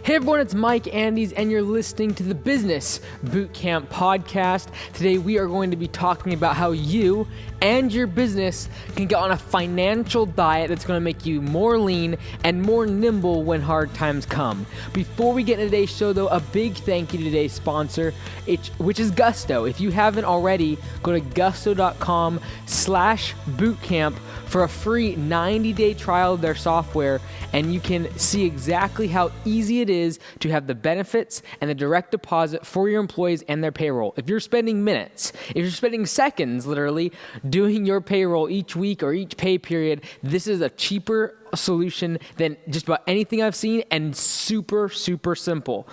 Hey everyone, it's Mike Andes, and you're listening to the Business Bootcamp podcast. Today we are going to be talking about how you and your business can get on a financial diet that's going to make you more lean and more nimble when hard times come. Before we get into today's show though, a big thank you to today's sponsor, which is Gusto. If you haven't already, go to gusto.com/bootcamp for a free 90-day trial of their software, and you can see exactly how easy it is to have the benefits and the direct deposit for your employees and their payroll. If you're spending minutes, if you're spending seconds literally doing your payroll each week or each pay period, this is a cheaper solution than just about anything I've seen, and super simple.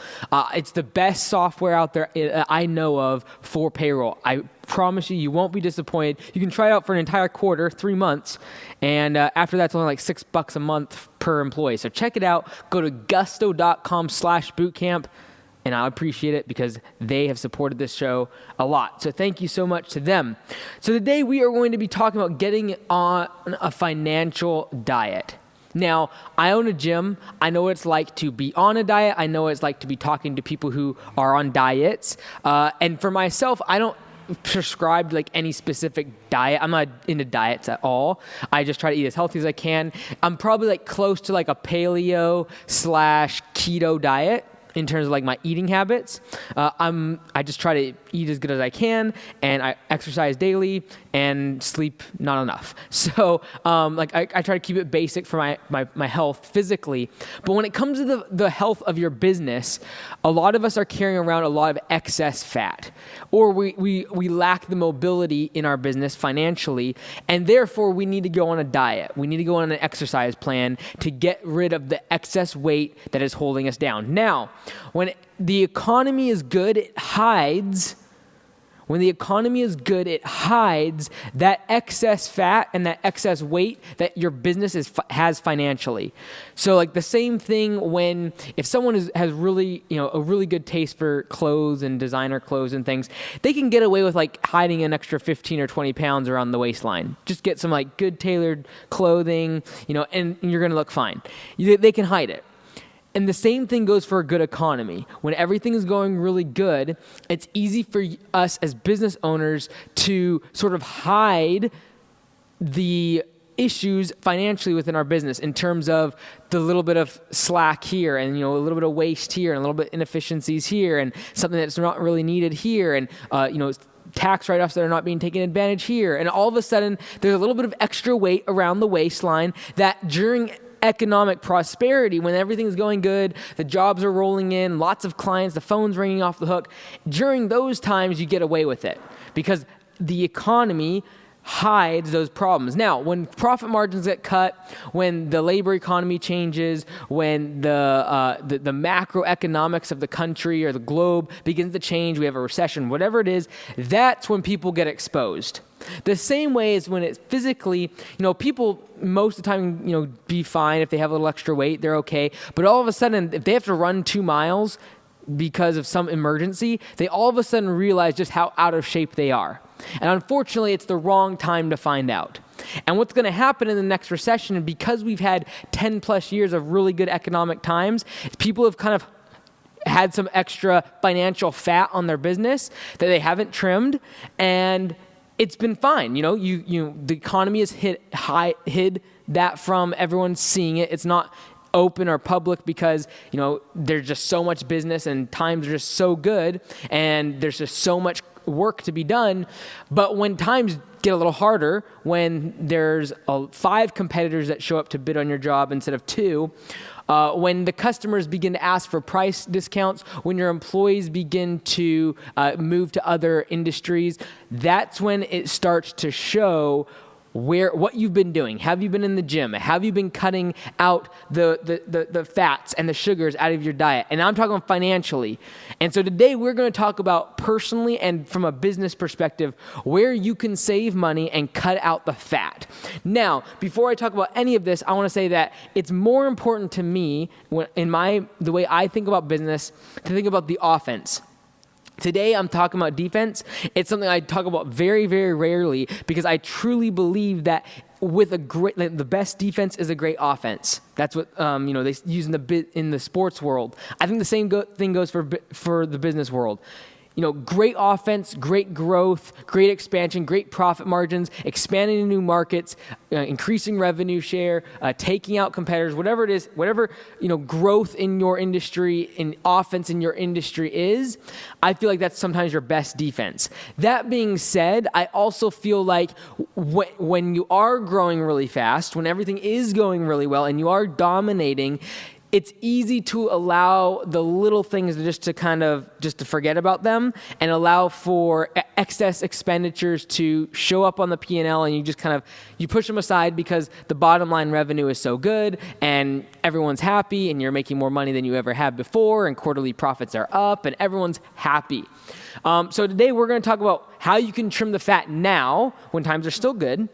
It's the best software out there I know of for payroll. I promise you won't be disappointed. You can try it out for an entire quarter, 3 months, and after that it's only like $6 a month per employee. So check it out. Go to gusto.com/bootcamp. And I appreciate it because they have supported this show a lot. So thank you so much to them. So today we are going to be talking about getting on a financial diet. Now, I own a gym. I know what it's like to be on a diet. I know what it's like to be talking to people who are on diets. And for myself, I don't prescribe like any specific diet. I'm not into diets at all. I just try to eat as healthy as I can. I'm probably like close to like a paleo/keto diet in terms of like my eating habits. I just try to eat as good as I can, and I exercise daily and sleep not enough. So I try to keep it basic for my health physically. But when it comes to the health of your business, a lot of us are carrying around a lot of excess fat, or we lack the mobility in our business financially, and therefore we need to go on a diet. We need to go on an exercise plan to get rid of the excess weight that is holding us down. Now, when the economy is good, it hides that excess fat and that excess weight that your business has financially. So like the same thing if someone has really, a really good taste for clothes and designer clothes and things, they can get away with like hiding an extra 15 or 20 pounds around the waistline. Just get some like good tailored clothing, and you're going to look fine. They can hide it. And the same thing goes for a good economy. When everything is going really good, it's easy for us as business owners to sort of hide the issues financially within our business in terms of the little bit of slack here and, a little bit of waste here and a little bit of inefficiencies here and something that's not really needed here and, tax write-offs that are not being taken advantage here. And all of a sudden, there's a little bit of extra weight around the waistline that during economic prosperity, when everything's going good, the jobs are rolling in, lots of clients, the phone's ringing off the hook, during those times you get away with it because the economy hides those problems. Now, when profit margins get cut, when the labor economy changes, when the macroeconomics of the country or the globe begins to change, we have a recession, whatever it is, that's when people get exposed. The same way as when it's physically, people most of the time, be fine if they have a little extra weight, they're okay. But all of a sudden, if they have to run 2 miles because of some emergency, they all of a sudden realize just how out of shape they are. And unfortunately, it's the wrong time to find out. And what's going to happen in the next recession, and because we've had 10 plus years of really good economic times, people have kind of had some extra financial fat on their business that they haven't trimmed, and it's been fine. The economy has hid that from everyone seeing it. It's not open or public because, there's just so much business and times are just so good and there's just so much work to be done. But when times get a little harder, when there's 5 competitors that show up to bid on your job instead of 2, when the customers begin to ask for price discounts, when your employees begin to move to other industries, that's when it starts to show what you've been doing. Have you been in the gym? Have you been cutting out the fats and the sugars out of your diet? And I'm talking financially. And so today we're going to talk about personally and from a business perspective where you can save money and cut out the fat. Now, before I talk about any of this, I want to say that it's more important to me the way I think about business to think about the offense. Today, I'm talking about defense. It's something I talk about very, very rarely because I truly believe that with the best defense is a great offense. That's what they use in the sports world. I think the same thing goes for the business world. Great offense, great growth, great expansion, great profit margins, expanding to new markets, increasing revenue share, taking out competitors, whatever it is, whatever growth in your industry, in offense in your industry is, I feel like that's sometimes your best defense. That being said, I also feel like when you are growing really fast, when everything is going really well and you are dominating, it's easy to allow the little things just to forget about them and allow for excess expenditures to show up on the P&L, and you push them aside because the bottom line revenue is so good and everyone's happy and you're making more money than you ever have before and quarterly profits are up and everyone's happy. So today we're going to talk about how you can trim the fat now when times are still good,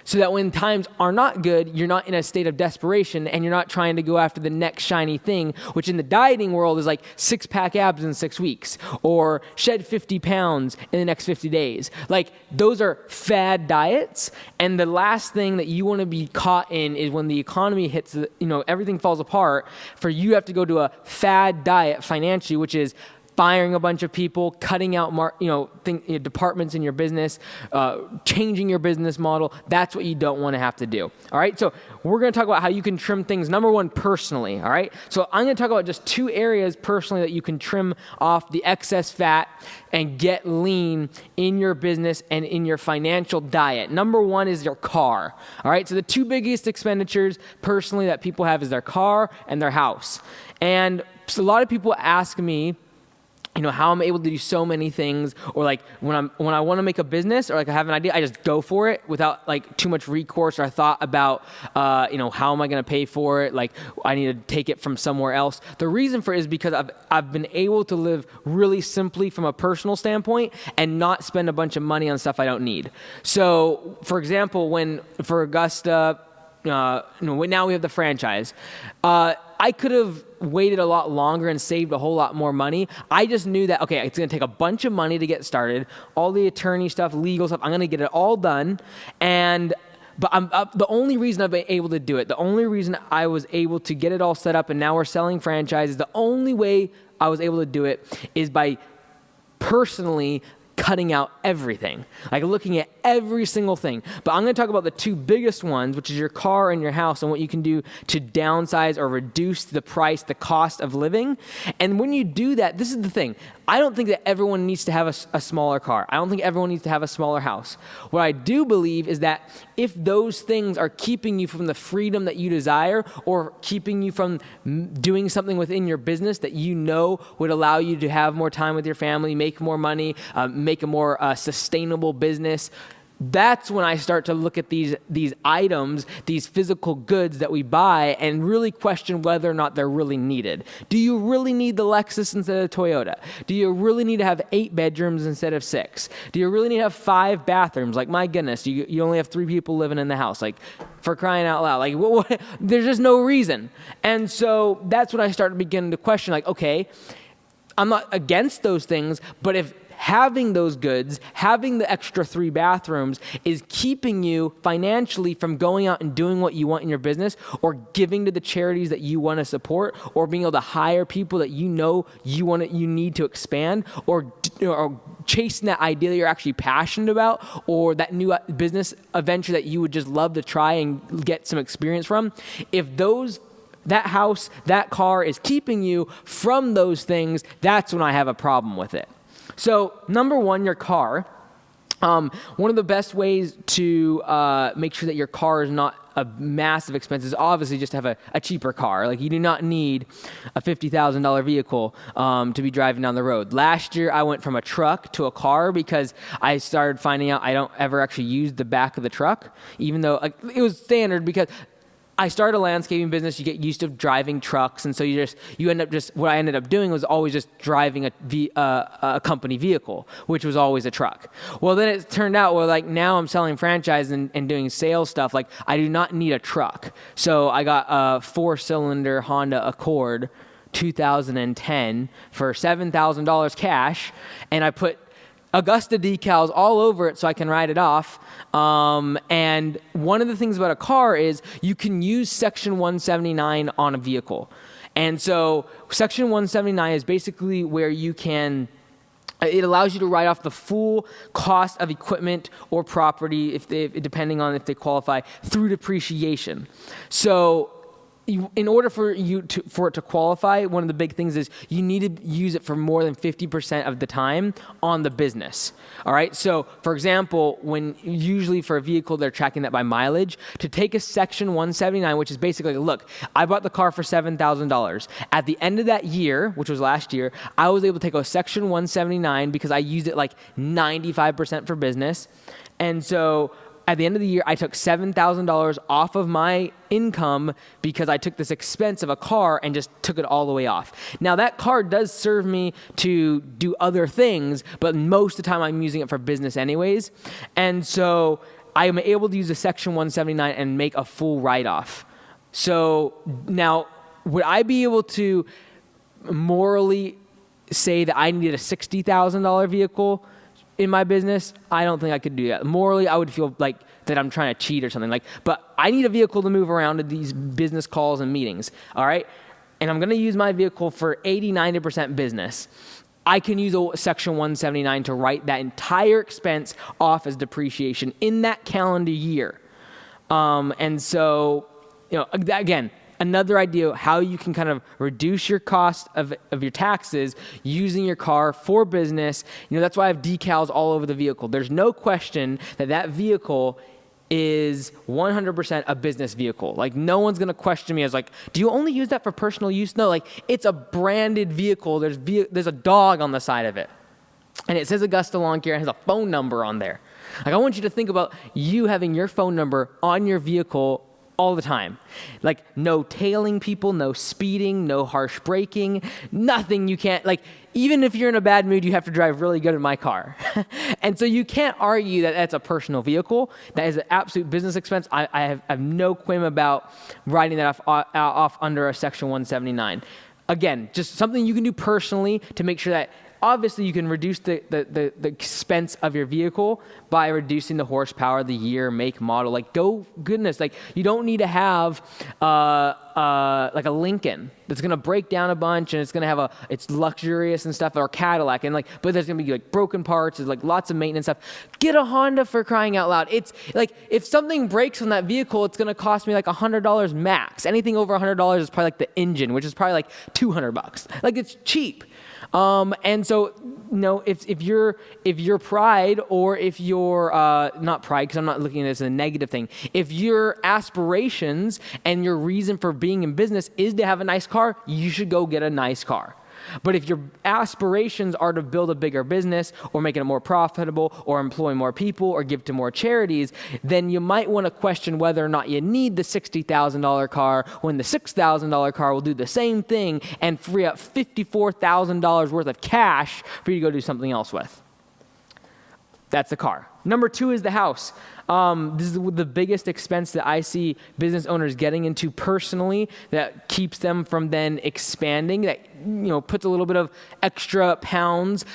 so that when times are not good, you're not in a state of desperation and you're not trying to go after the next shiny thing, which in the dieting world is like 6-pack abs in 6 weeks or shed 50 pounds in the next 50 days. Like, those are fad diets. And the last thing that you want to be caught in is when the economy hits, everything falls apart, for you to have to go to a fad diet financially, which is firing a bunch of people, cutting out departments in your business, changing your business model. That's what you don't want to have to do. All right, so we're going to talk about how you can trim things. Number one, personally. All right, so I'm going to talk about just 2 areas personally that you can trim off the excess fat and get lean in your business and in your financial diet. Number one is your car. All right, so the 2 biggest expenditures personally that people have is their car and their house. And so a lot of people ask me, how I'm able to do so many things, or like when I want to make a business or like I have an idea, I just go for it without like too much recourse or thought about, how am I going to pay for it? Like, I need to take it from somewhere else. The reason for it is because I've been able to live really simply from a personal standpoint and not spend a bunch of money on stuff I don't need. So, for example, for Augusta, now we have the franchise. I could have waited a lot longer and saved a whole lot more money. I just knew that, okay, it's going to take a bunch of money to get started, all the attorney stuff, legal stuff. I'm going to get it all done. But the only reason I've been able to do it, the only reason I was able to get it all set up and now we're selling franchises, the only way I was able to do it is by personally cutting out everything, like looking at every single thing. But I'm going to talk about the 2 biggest ones, which is your car and your house, and what you can do to downsize or reduce the cost of living. And when you do that, this is the thing. I don't think that everyone needs to have a smaller car. I don't think everyone needs to have a smaller house. What I do believe is that if those things are keeping you from the freedom that you desire, or keeping you from doing something within your business that would allow you to have more time with your family, make more money, make a more sustainable business, that's when I start to look at these items, these physical goods that we buy, and really question whether or not they're really needed. Do you really need the Lexus instead of the Toyota? Do you really need to have 8 bedrooms instead of 6? Do you really need to have 5 bathrooms? Like, my goodness, you only have 3 people living in the house. Like, for crying out loud. Like, what? There's just no reason. And so that's when I start to begin to question, like, okay, I'm not against those things, but if having those goods, having the extra 3 bathrooms is keeping you financially from going out and doing what you want in your business, or giving to the charities that you want to support, or being able to hire people that you need to expand, or chasing that idea that you're actually passionate about, or that new business venture that you would just love to try and get some experience from, if that house, that car is keeping you from those things, that's when I have a problem with it. So, number one, your car. One of the best ways to make sure that your car is not a massive expense is obviously just to have a cheaper car. Like, you do not need a $50,000 vehicle to be driving down the road. Last year, I went from a truck to a car because I started finding out I don't ever actually use the back of the truck, even though it was standard, because I started a landscaping business. You get used to driving trucks, and so what I ended up doing was always just driving a company vehicle, which was always a truck. Well, then it turned out, now I'm selling franchise and doing sales stuff. Like, I do not need a truck. So I got a 4-cylinder Honda Accord 2010 for $7,000 cash, and I put Augusta decals all over it so I can write it off. And one of the things about a car is you can use Section 179 on a vehicle. And so Section 179 is basically where you can, it allows you to write off the full cost of equipment or property, depending on if they qualify, through depreciation. So in order for it to qualify, one of the big things is you need to use it for more than 50% of the time on the business. All right. So, for example, when usually for a vehicle they're tracking that by mileage, to take a Section 179, which is basically, look, I bought the car for $7,000. At the end of that year, which was last year, I was able to take a Section 179 because I used it like 95% for business, and so at the end of the year, I took $7,000 off of my income because I took this expense of a car and just took it all the way off. Now, that car does serve me to do other things, but most of the time I'm using it for business anyways. And so I am able to use a Section 179 and make a full write-off. So now, would I be able to morally say that I needed a $60,000 vehicle in my business? I don't think I could do that. Morally, I would feel like that I'm trying to cheat or something. But I need a vehicle to move around to these business calls and meetings, all right? And I'm going to use my vehicle for 80-90% business. I can use a Section 179 to write that entire expense off as depreciation in that calendar year. And so, again, another idea how you can kind of reduce your cost of your taxes using your car for business. That's why I have decals all over the vehicle. There's no question that vehicle is 100% a business vehicle. Like, no one's going to question me as like, do you only use that for personal use? No, like, it's a branded vehicle. There's a dog on the side of it. And it says Augusta Lawn Care and has a phone number on there. Like, I want you to think about you having your phone number on your vehicle all the time. Like, no tailing people, no speeding, no harsh braking, nothing. You can't, like, even if you're in a bad mood, you have to drive really good in my car. And so you can't argue that that's a personal vehicle. That is an absolute business expense. I have no qualm about writing that off under a Section 179. Again, just something you can do personally to make sure that obviously you can reduce the expense of your vehicle by reducing the horsepower, the year, make, model. Like, goodness, like, you don't need to have like a Lincoln that's going to break down a bunch and it's going to have it's luxurious and stuff, or a Cadillac, and but there's going to be like broken parts, there's like lots of maintenance stuff. Get a Honda, for crying out loud. It's like, if something breaks on that vehicle, it's going to cost me like $100 max. Anything over $100 is probably like the engine, which is probably like $200. Like, it's cheap. And so, if your pride, or if your, not pride, because I'm not looking at this as a negative thing, if your aspirations and your reason for being in business is to have a nice car, you should go get a nice car. But if your aspirations are to build a bigger business, or make it more profitable, or employ more people, or give to more charities, then you might want to question whether or not you need the $60,000 car, when the $6,000 car will do the same thing and free up $54,000 worth of cash for you to go do something else with. That's the car. Number 2 is the house. This is the biggest expense that I see business owners getting into personally, that keeps them from then expanding, that puts a little bit of extra pounds,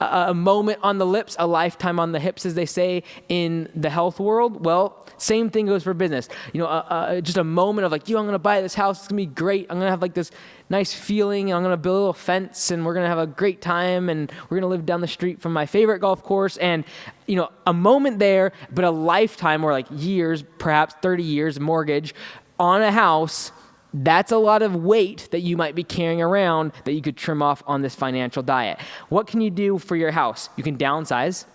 a moment on the lips, a lifetime on the hips, as they say in the health world. Well, same thing goes for business. Just a moment of like, I'm going to buy this house. It's going to be great. I'm going to have like this nice feeling. I'm going to build a little fence, and we're going to have a great time, and we're going to live down the street from my favorite golf course. And, a moment there, but a lifetime, or like years, perhaps 30 years mortgage on a house. That's a lot of weight that you might be carrying around that you could trim off on this financial diet. What can you do for your house? You can downsize.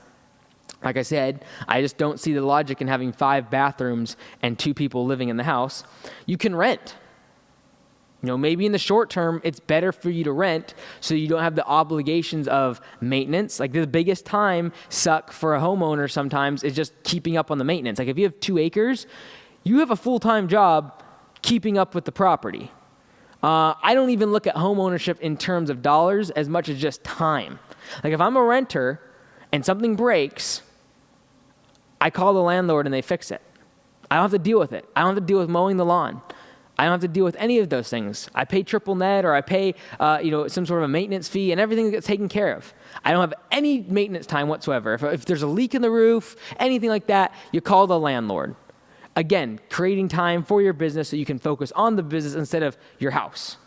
Like I said, I just don't see the logic in having 5 bathrooms and 2 people living in the house. You can rent. Maybe in the short term, it's better for you to rent so you don't have the obligations of maintenance. Like, the biggest time suck for a homeowner sometimes is just keeping up on the maintenance. Like, if you have 2 acres, you have a full-time job keeping up with the property. I don't even look at home ownership in terms of dollars as much as just time. Like, if I'm a renter and something breaks, I call the landlord and they fix it. I don't have to deal with it. I don't have to deal with mowing the lawn. I don't have to deal with any of those things. I pay triple net, or I pay some sort of a maintenance fee, and everything gets taken care of. I don't have any maintenance time whatsoever. If there's a leak in the roof, anything like that, you call the landlord. Again, creating time for your business so you can focus on the business instead of your house.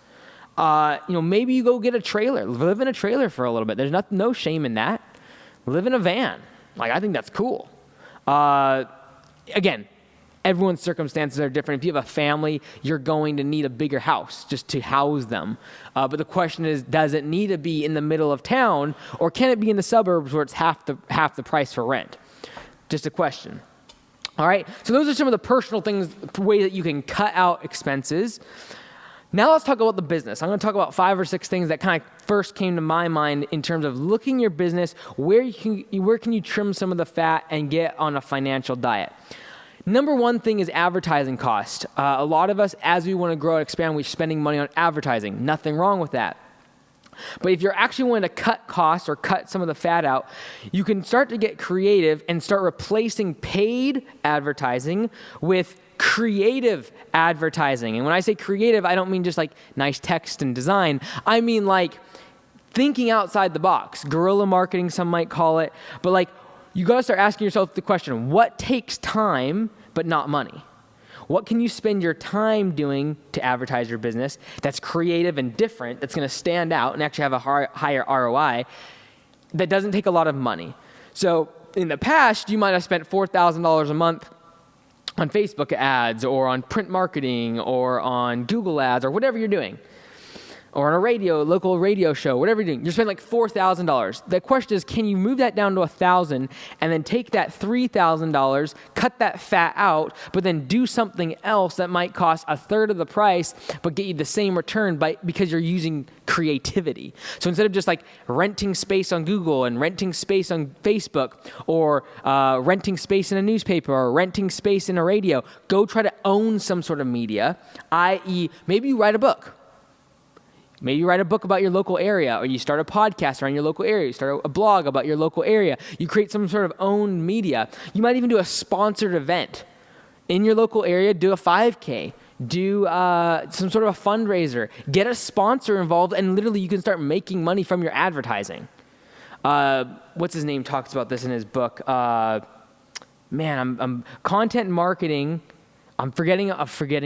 Maybe you go get a trailer, live in a trailer for a little bit. There's no shame in that. Live in a van. I think that's cool. Again, everyone's circumstances are different. If you have a family, you're going to need a bigger house just to house them. But the question is, does it need to be in the middle of town, or can it be in the suburbs where it's half the price for rent? Just a question. All right, so those are some of the personal things, ways that you can cut out expenses. Now let's talk about the business. I'm going to talk about 5 or 6 things that kind of first came to my mind in terms of looking at your business, where can you trim some of the fat and get on a financial diet. Number one thing is advertising cost. A lot of us, as we want to grow and expand, we're spending money on advertising. Nothing wrong with that. But if you're actually wanting to cut costs or cut some of the fat out, you can start to get creative and start replacing paid advertising with creative advertising. And when I say creative, I don't mean just like nice text and design. I mean like thinking outside the box. Guerrilla marketing, some might call it. But you got to start asking yourself the question, what takes time but not money? What can you spend your time doing to advertise your business that's creative and different, that's going to stand out and actually have a higher ROI, that doesn't take a lot of money? So in the past, you might have spent $4,000 a month on Facebook ads, or on print marketing, or on Google ads, or whatever you're doing, or on a local radio show, whatever you're doing. You're spending $4,000. The question is, can you move that down to $1,000 and then take that $3,000, cut that fat out, but then do something else that might cost a third of the price, but get you the same return because you're using creativity. So instead of just renting space on Google and renting space on Facebook, or renting space in a newspaper, or renting space in a radio, go try to own some sort of media, i.e. maybe you write a book. Maybe you write a book about your local area, or you start a podcast around your local area. You start a blog about your local area. You create some sort of owned media. You might even do a sponsored event in your local area. Do a 5K. Do some sort of a fundraiser. Get a sponsor involved, and literally you can start making money from your advertising. What's his name talks about this in his book? I'm content marketing. I'm forgetting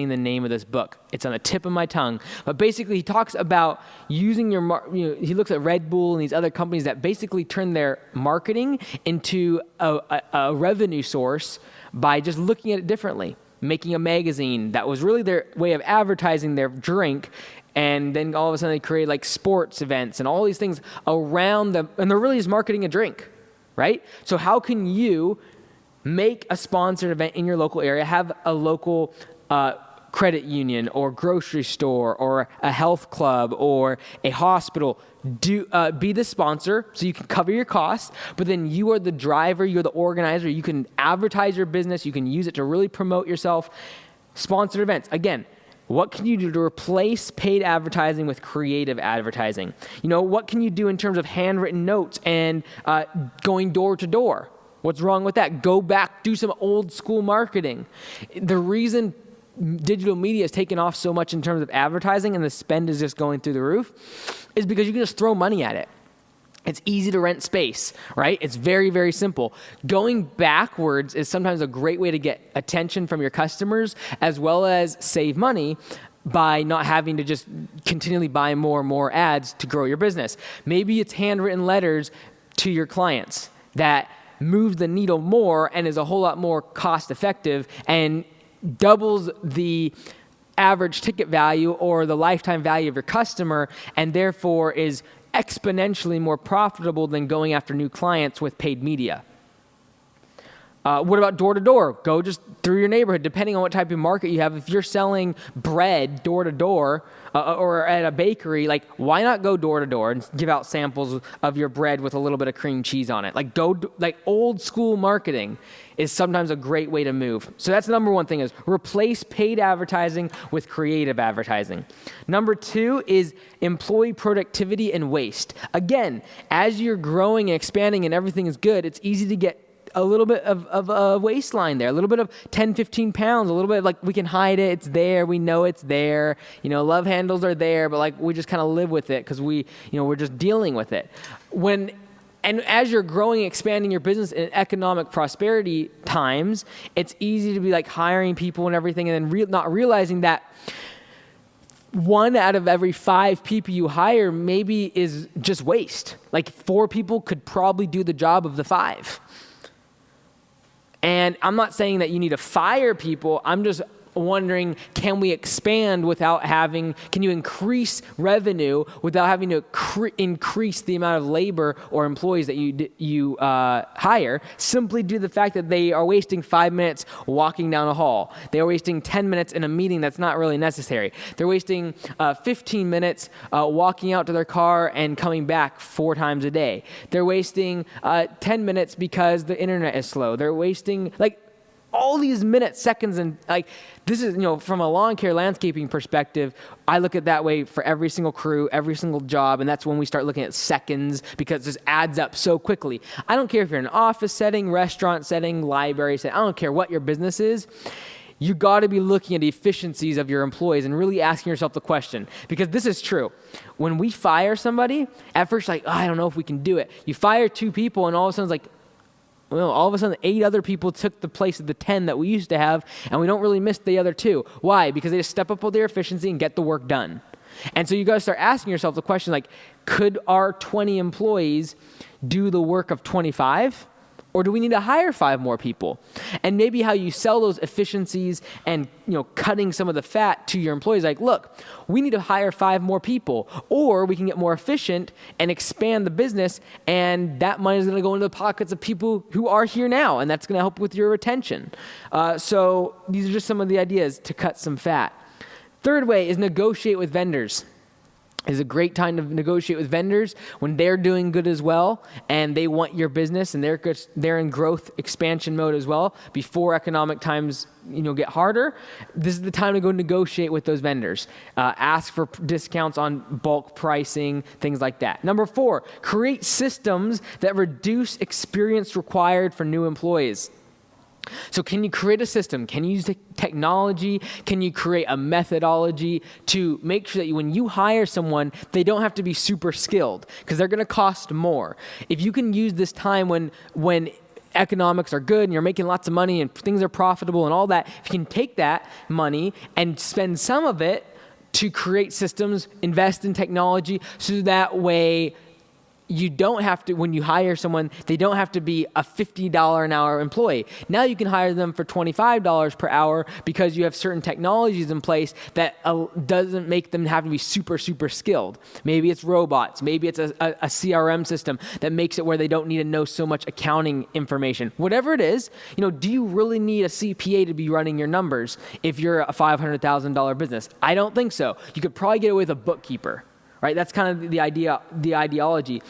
the name of this book. It's on the tip of my tongue. But basically, he talks about using he looks at Red Bull and these other companies that basically turn their marketing into a revenue source by just looking at it differently. Making a magazine that was really their way of advertising their drink, and then all of a sudden they create sports events and all these things around them, and they're really just marketing a drink, right? So how can you make a sponsored event in your local area, have a local credit union or grocery store or a health club or a hospital be the sponsor so you can cover your costs, but then you are the driver, you're the organizer, you can advertise your business, you can use it to really promote yourself. Sponsored events. Again, what can you do to replace paid advertising with creative advertising? What can you do in terms of handwritten notes and going door to door? What's wrong with that? Go back, do some old school marketing. The reason digital media has taken off so much in terms of advertising and the spend is just going through the roof is because you can just throw money at it. It's easy to rent space, right? It's very, very simple. Going backwards is sometimes a great way to get attention from your customers, as well as save money by not having to just continually buy more and more ads to grow your business. Maybe it's handwritten letters to your clients that moves the needle more and is a whole lot more cost effective and doubles the average ticket value or the lifetime value of your customer, and therefore is exponentially more profitable than going after new clients with paid media. What about door to door? Go just through your neighborhood, depending on what type of market you have. If you're selling bread door to door or at a bakery, why not go door to door and give out samples of your bread with a little bit of cream cheese on it? Old school marketing is sometimes a great way to move. So that's the number one thing, is replace paid advertising with creative advertising. Number 2 is employee productivity and waste. Again, as you're growing and expanding and everything is good, it's easy to get a little bit of a waistline there, a little bit of 10, 15 pounds, a little bit like we can hide it. It's there. We know it's there. Love handles are there, but like we just kind of live with it because we're just dealing with it. And as you're growing, expanding your business in economic prosperity times, it's easy to be like hiring people and everything and then not realizing that 1 out of every 5 people you hire maybe is just waste. Like 4 people could probably do the job of the 5. And I'm not saying that you need to fire people. I'm just wondering, can we expand can you increase revenue without having to increase the amount of labor or employees that you hire, simply due to the fact that they are wasting 5 minutes walking down a hall. They are wasting 10 minutes in a meeting that's not really necessary. They're wasting 15 minutes walking out to their car and coming back 4 times a day. They're wasting 10 minutes because the internet is slow. They're wasting all these minutes, seconds, and this is, from a lawn care landscaping perspective, I look at that way for every single crew, every single job, and that's when we start looking at seconds because this adds up so quickly. I don't care if you're in an office setting, restaurant setting, library setting, I don't care what your business is. You got to be looking at the efficiencies of your employees and really asking yourself the question, because this is true. When we fire somebody, at first I don't know if we can do it. You fire 2 people and all of a sudden it's all of a sudden 8 other people took the place of the 10 that we used to have, and we don't really miss the other 2. Why? Because they just step up with their efficiency and get the work done. And so you got to start asking yourself the question, could our 20 employees do the work of 25? Or do we need to hire 5 more people? And maybe how you sell those efficiencies and cutting some of the fat to your employees, look, we need to hire 5 more people, or we can get more efficient and expand the business, and that money is going to go into the pockets of people who are here now, and that's going to help with your retention. So these are just some of the ideas to cut some fat. Third way is negotiate with vendors. Is a great time to negotiate with vendors when they're doing good as well and they want your business and they're in growth expansion mode as well before economic times get harder. This is the time to go negotiate with those vendors. Ask for discounts on bulk pricing, things like that. Number 4, create systems that reduce experience required for new employees. So can you create a system? Can you use technology? Can you create a methodology to make sure that when you hire someone, they don't have to be super skilled because they're going to cost more. If you can use this time when economics are good and you're making lots of money and things are profitable and all that, if you can take that money and spend some of it to create systems, invest in technology, so that way you don't have to, when you hire someone, they don't have to be a $50 an hour employee. Now you can hire them for $25 per hour because you have certain technologies in place that doesn't make them have to be super, super skilled. Maybe it's robots. Maybe it's a CRM system that makes it where they don't need to know so much accounting information. Whatever it is, do you really need a CPA to be running your numbers if you're a $500,000 business? I don't think so. You could probably get away with a bookkeeper. Right? That's kind of the ideology.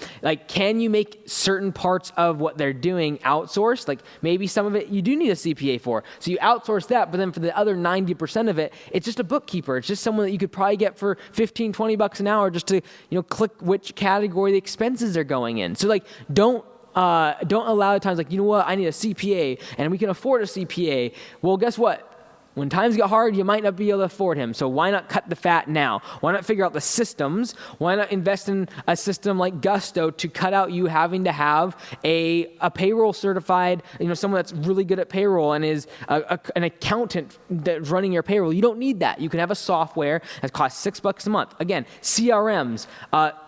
Can you make certain parts of what they're doing outsourced? Maybe some of it you do need a CPA for. So you outsource that, but then for the other 90% of it, it's just a bookkeeper. It's just someone that you could probably get for $15, $20 an hour just to, click which category the expenses are going in. So don't allow the times I need a CPA and we can afford a CPA. Well, guess what? When times get hard, you might not be able to afford him. So why not cut the fat now? Why not figure out the systems? Why not invest in a system like Gusto to cut out you having to have a payroll certified, someone that's really good at payroll and is an accountant that's running your payroll? You don't need that. You can have a software that costs $6 a month. Again, CRMs,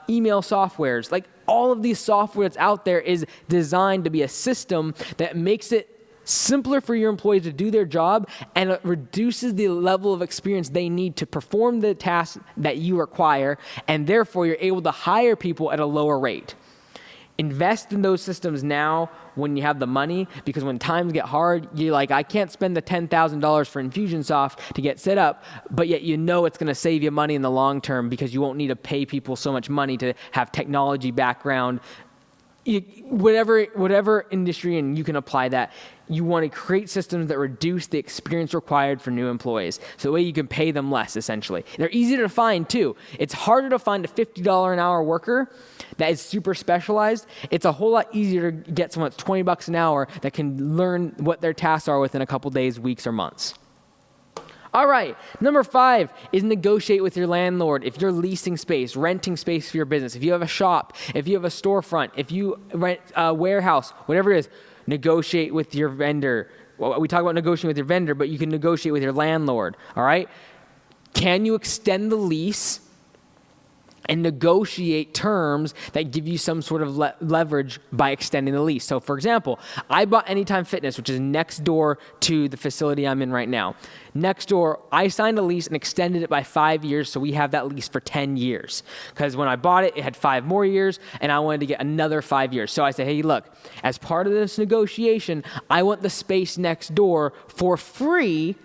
email softwares, all of these software that's out there is designed to be a system that makes it simpler for your employees to do their job, and it reduces the level of experience they need to perform the tasks that you require, and therefore you're able to hire people at a lower rate. Invest in those systems now when you have the money, because when times get hard, you're I can't spend the $10,000 for Infusionsoft to get set up, but yet it's going to save you money in the long term because you won't need to pay people so much money to have technology background whatever industry, and you can apply that. You want to create systems that reduce the experience required for new employees. So the way you can pay them less, essentially. They're easier to find, too. It's harder to find a $50 an hour worker that is super specialized. It's a whole lot easier to get someone that's $20 an hour that can learn what their tasks are within a couple days, weeks, or months. All right, number 5 is negotiate with your landlord. If you're leasing space, renting space for your business, if you have a shop, if you have a storefront, if you rent a warehouse, whatever it is, negotiate with your vendor. Well, we talk about negotiating with your vendor, but you can negotiate with your landlord, all right? Can you extend the lease and negotiate terms that give you some sort of leverage by extending the lease? So for example, I bought Anytime Fitness, which is next door to the facility I'm in right now. Next door, I signed a lease and extended it by 5 years, so we have that lease for 10 years. Because when I bought it, it had 5 more years, and I wanted to get another 5 years. So I said, hey, look, as part of this negotiation, I want the space next door for free,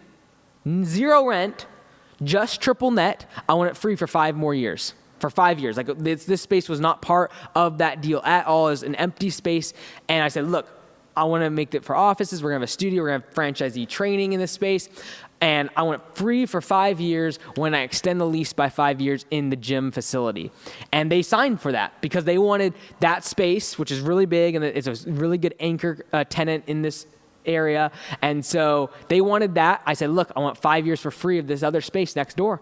0 rent, just triple net. I want it free for 5 more years. For 5 years. Like this space was not part of that deal at all. It was an empty space. And I said, look, I want to make it for offices. We're going to have a studio. We're going to have franchisee training in this space. And I want it free for 5 years when I extend the lease by 5 years in the gym facility. And they signed for that because they wanted that space, which is really big, and it's a really good anchor tenant in this area. And so they wanted that. I said, look, I want 5 years for free of this other space next door.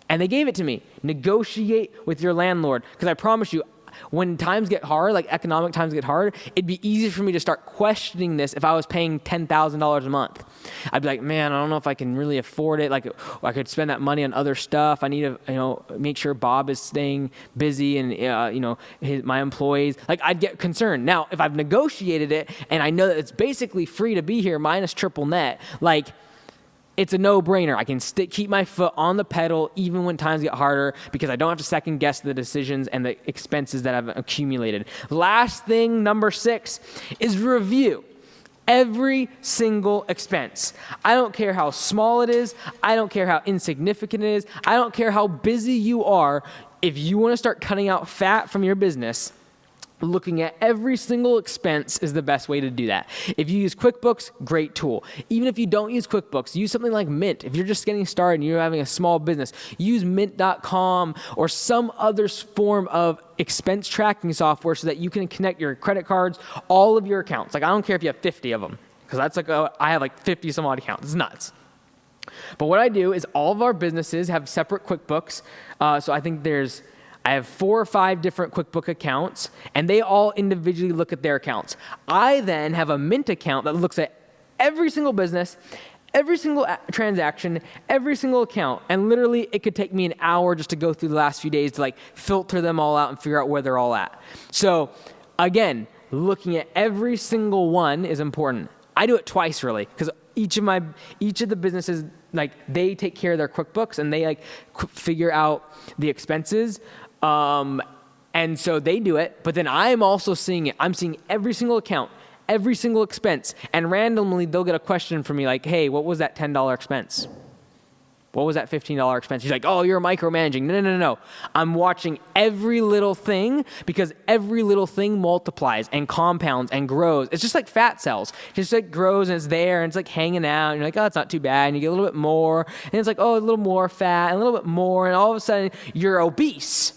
And they gave it to me. Negotiate with your landlord. Because I promise you, when times get hard, like economic times get hard, it'd be easier for me to start questioning this if I was paying $10,000 a month. I'd be like, man, I don't know if I can really afford it. Like, I could spend that money on other stuff. I need to, make sure Bob is staying busy and, my employees. Like, I'd get concerned. Now, if I've negotiated it and I know that it's basically free to be here minus triple net, like, it's a no-brainer. I can keep my foot on the pedal even when times get harder because I don't have to second guess the decisions and the expenses that I've accumulated. Last thing, number 6, is review every single expense. I don't care how small it is. I don't care how insignificant it is. I don't care how busy you are. If you want to start cutting out fat from your business, looking at every single expense is the best way to do that. If you use QuickBooks, great tool. Even if you don't use QuickBooks, use something like Mint. If you're just getting started and you're having a small business, use mint.com or some other form of expense tracking software so that you can connect your credit cards, all of your accounts. Like, I don't care if you have 50 of them, because that's like, I have like 50 some odd accounts. It's nuts. But what I do is all of our businesses have separate QuickBooks. So I have 4 or 5 different QuickBooks accounts, and they all individually look at their accounts. I then have a Mint account that looks at every single business, every single transaction, every single account, and literally it could take me an hour just to go through the last few days to like filter them all out and figure out where they're all at. So again, looking at every single one is important. I do it twice really, because each of the businesses, like, they take care of their QuickBooks and they like figure out the expenses. And so they do it, but then I'm also seeing it. I'm seeing every single account, every single expense, and randomly they'll get a question from me like, hey, what was that $10 expense? What was that $15 expense? He's like, oh, you're micromanaging. No. I'm watching every little thing because every little thing multiplies and compounds and grows. It's just like fat cells. It just like grows and it's there and it's like hanging out and you're like, oh, it's not too bad. And you get a little bit more and it's like, oh, a little more fat and a little bit more. And all of a sudden you're obese.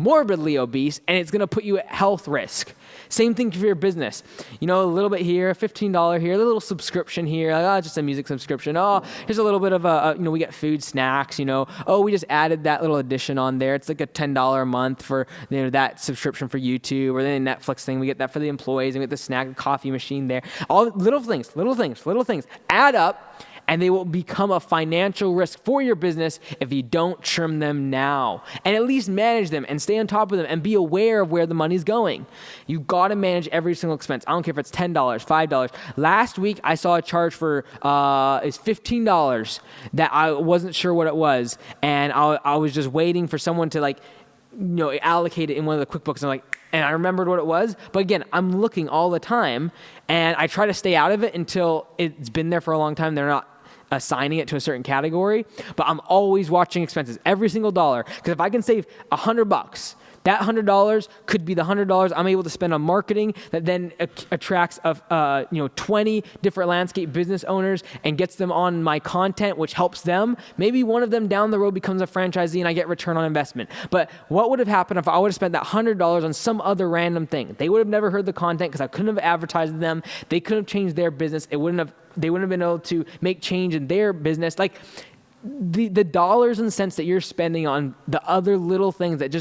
Morbidly obese, and it's going to put you at health risk. Same thing for your business. A little bit here, $15 here, a little subscription here, like, just a music subscription. Oh, here's a little bit of we get food snacks, Oh, we just added that little addition on there. It's like a $10 a month for, that subscription for YouTube, or then a Netflix thing. We get that for the employees, and we get the snack coffee machine there. All little things add up, and they will become a financial risk for your business if you don't trim them now. And at least manage them and stay on top of them and be aware of where the money's going. You gotta manage every single expense. I don't care if it's $10, $5. Last week, I saw a charge for it's $15 that I wasn't sure what it was. And I was just waiting for someone to allocate it in one of the QuickBooks. And I remembered what it was. But again, I'm looking all the time and I try to stay out of it until it's been there for a long time. They're not assigning it to a certain category, but I'm always watching expenses, every single dollar. Because if I can save $100, that $100 could be the $100 I'm able to spend on marketing that then attracts 20 different landscape business owners and gets them on my content, which helps them. Maybe one of them down the road becomes a franchisee and I get return on investment. But what would have happened if I would have spent that $100 on some other random thing? They would have never heard the content because I couldn't have advertised them. They couldn't have changed their business. They wouldn't have been able to make change in their business. Like, the dollars and cents that you're spending on the other little things that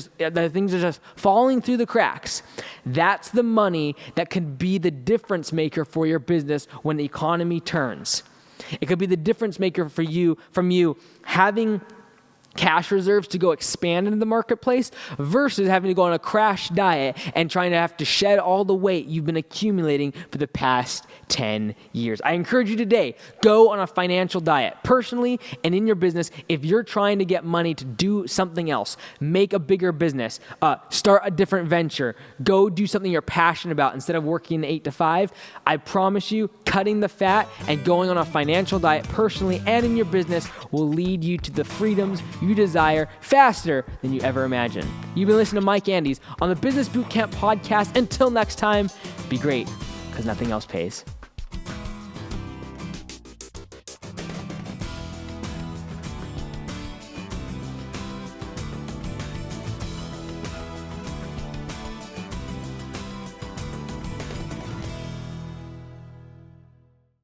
things are just falling through the cracks, that's the money that can be the difference maker for your business when the economy turns. It could be the difference maker for you from you having cash reserves to go expand into the marketplace versus having to go on a crash diet and trying to have to shed all the weight you've been accumulating for the past 10 years. I encourage you today, go on a financial diet. Personally and in your business, if you're trying to get money to do something else, make a bigger business, start a different venture, go do something you're passionate about instead of working 8 to 5, I promise you, cutting the fat and going on a financial diet personally and in your business will lead you to the freedoms you desire faster than you ever imagined. You've been listening to Mike Andes on the Business Bootcamp podcast. Until next time, be great, because nothing else pays.